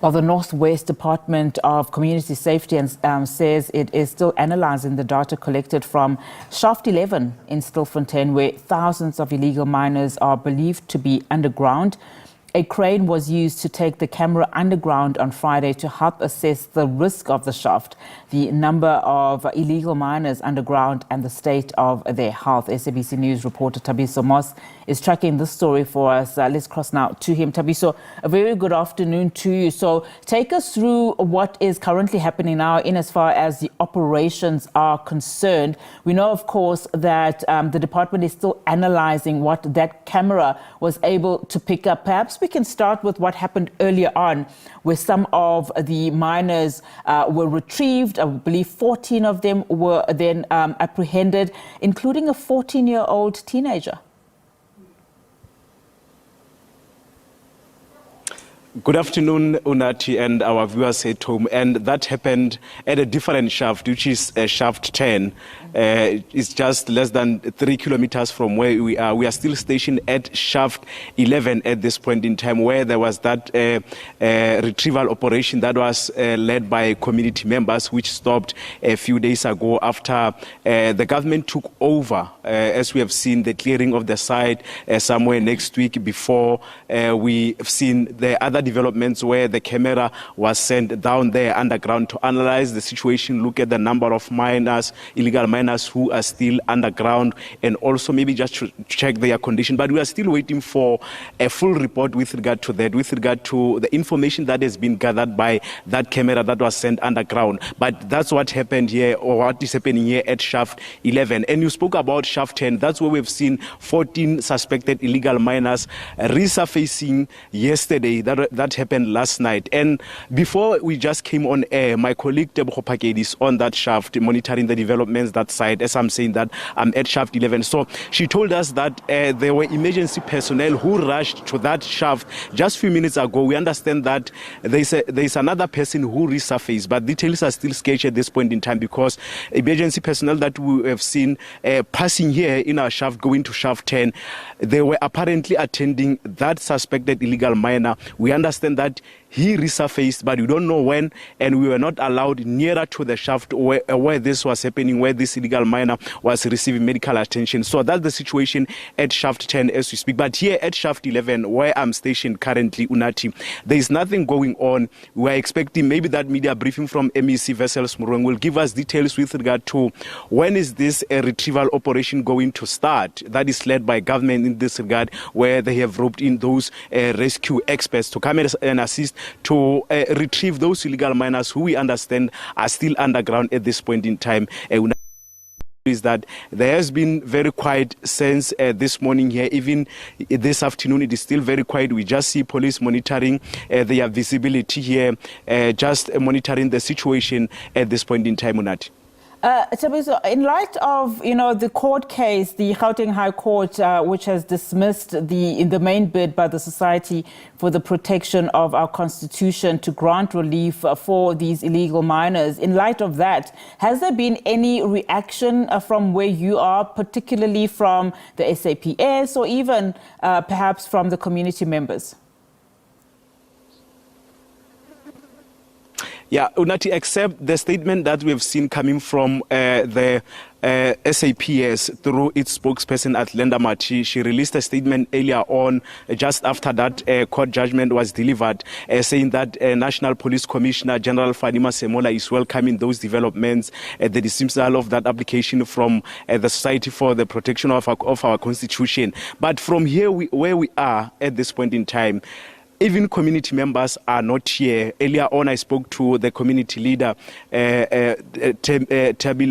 Well, the Northwest Department of Community Safety says it is still analysing the data collected from Shaft 11 in Stilfontein, where thousands of illegal miners are believed to be underground. A crane was used to take the camera underground on Friday to help assess the risk of the shaft, the number of illegal miners underground and the state of their health. SABC News reporter Thabiso is tracking this story for us. Let's cross now to him. Thabiso, a very good afternoon to you. So take us through what is currently happening now in as far as the operations are concerned. We know, of course, that the department is still analysing what that camera was able to pick up. Perhaps we can start with what happened earlier on, where some of the miners were retrieved. I believe 14 of them were then apprehended, including a 14-year-old teenager. Good afternoon, Unati, and our viewers at home. And that happened at a different shaft, which is shaft 10. It's just less than 3 kilometers from where we are. We are still stationed at shaft 11 at this point in time, where there was that retrieval operation that was led by community members, which stopped a few days ago after the government took over, as we have seen, the clearing of the site somewhere next week, before we've seen the other developments where the camera was sent down there underground to analyze the situation, look at the number of miners, illegal miners who are still underground, and also maybe just to check their condition. But we are still waiting for a full report with regard to that, with regard to the information that has been gathered by that camera that was sent underground. But that's what happened here, or what is happening here at shaft 11. And you spoke about shaft 10. That's where we've seen 14 suspected illegal miners resurfacing yesterday. That happened last night. And before we just came on air, my colleague Tebogo Pakedi is on that shaft monitoring the developments that side. As I'm saying that, I'm at shaft 11. So she told us that there were emergency personnel who rushed to that shaft just a few minutes ago. We understand that there's another person who resurfaced, but details are still sketchy at this point in time, because emergency personnel that we have seen passing here in our shaft, going to shaft 10, they were apparently attending that suspected illegal miner. We understand that he resurfaced, but we don't know when, and we were not allowed nearer to the shaft where this was happening, where this illegal miner was receiving medical attention. So that's the situation at shaft 10 as we speak. But here at shaft 11, where I'm stationed currently, Unati, there is nothing going on. We're expecting maybe that media briefing from MEC Vessels Murong will give us details with regard to when is this retrieval operation going to start. That is led by government in this regard, where they have roped in those rescue experts to come and assist to retrieve those illegal miners who we understand are still underground at this point in time. Is that there has been very quiet since this morning here. Even this afternoon, it is still very quiet. We just see police monitoring their visibility here, just monitoring the situation at this point in time, Unati. Thabiso, in light of, the court case, the Gauteng High Court, which has dismissed the main bid by the Society for the Protection of Our Constitution to grant relief for these illegal miners, in light of that, has there been any reaction from where you are, particularly from the SAPS or even perhaps from the community members? Yeah, Unati, except the statement that we've seen coming from the SAPS through its spokesperson at Lenda Machi. She released a statement earlier on, just after that court judgment was delivered, saying that National Police Commissioner General Fadima Semola is welcoming those developments, the dismissal of that application from the Society for the Protection of our Constitution. But from here, where we are at this point in time, even community members are not here. Earlier on, I spoke to the community leader, Thabiso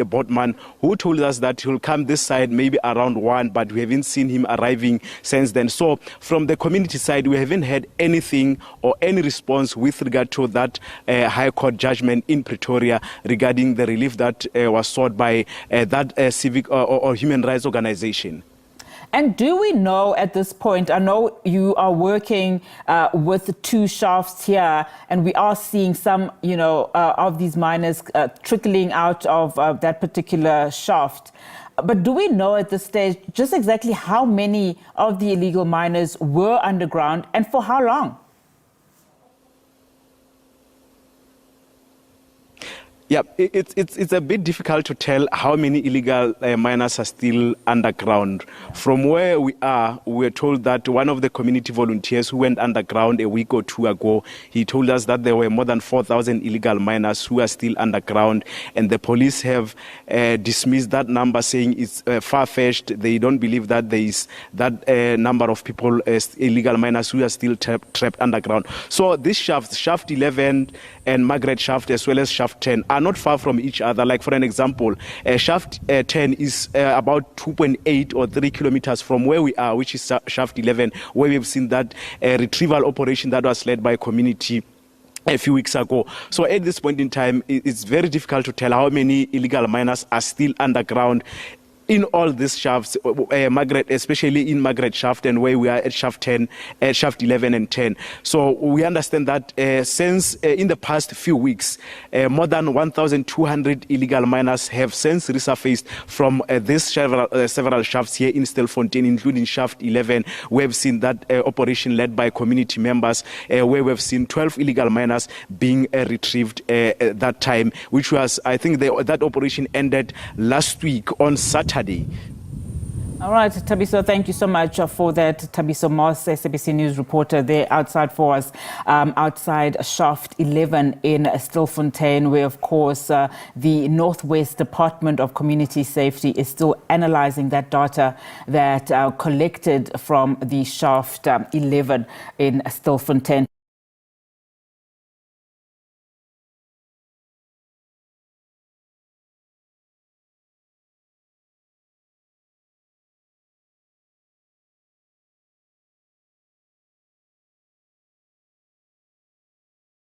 Botman, who told us that he'll come this side maybe around 1, but we haven't seen him arriving since then. So from the community side, we haven't had anything or any response with regard to that High Court judgment in Pretoria regarding the relief that was sought by that civic or human rights organization. And do we know at this point, I know you are working with the 2 shafts here, and we are seeing some, of these miners trickling out of that particular shaft. But do we know at this stage just exactly how many of the illegal miners were underground and for how long? Yeah, it's a bit difficult to tell how many illegal miners are still underground. From where we are, we're told that one of the community volunteers who went underground a week or two ago, he told us that there were more than 4,000 illegal miners who are still underground, and the police have dismissed that number, saying it's far-fetched. They don't believe that there is that number of people, illegal miners, who are still trapped underground. So these shafts, Shaft 11 and Margaret Shaft, as well as Shaft 10, are not far from each other. Like, for an example, Shaft 10 is about 2.8 or 3 kilometers from where we are, which is Shaft 11, where we've seen that retrieval operation that was led by a community a few weeks ago. So at this point in time, it's very difficult to tell how many illegal miners are still underground in all these shafts, Margaret, especially in Margaret Shaft, and where we are at Shaft 10, Shaft 11 and 10. So we understand that since in the past few weeks, more than 1,200 illegal miners have since resurfaced from these several shafts here in Stilfontein, including Shaft 11. We have seen that operation led by community members, where we have seen 12 illegal miners being retrieved at that time, which was, I think, that operation ended last week on Saturday. All right, Thabiso, thank you so much for that. Thabiso Moss, SABC News reporter, there outside for us, outside Shaft 11 in Stilfontein, where, of course, the Northwest Department of Community Safety is still analysing that data that collected from the Shaft 11 in Stilfontein.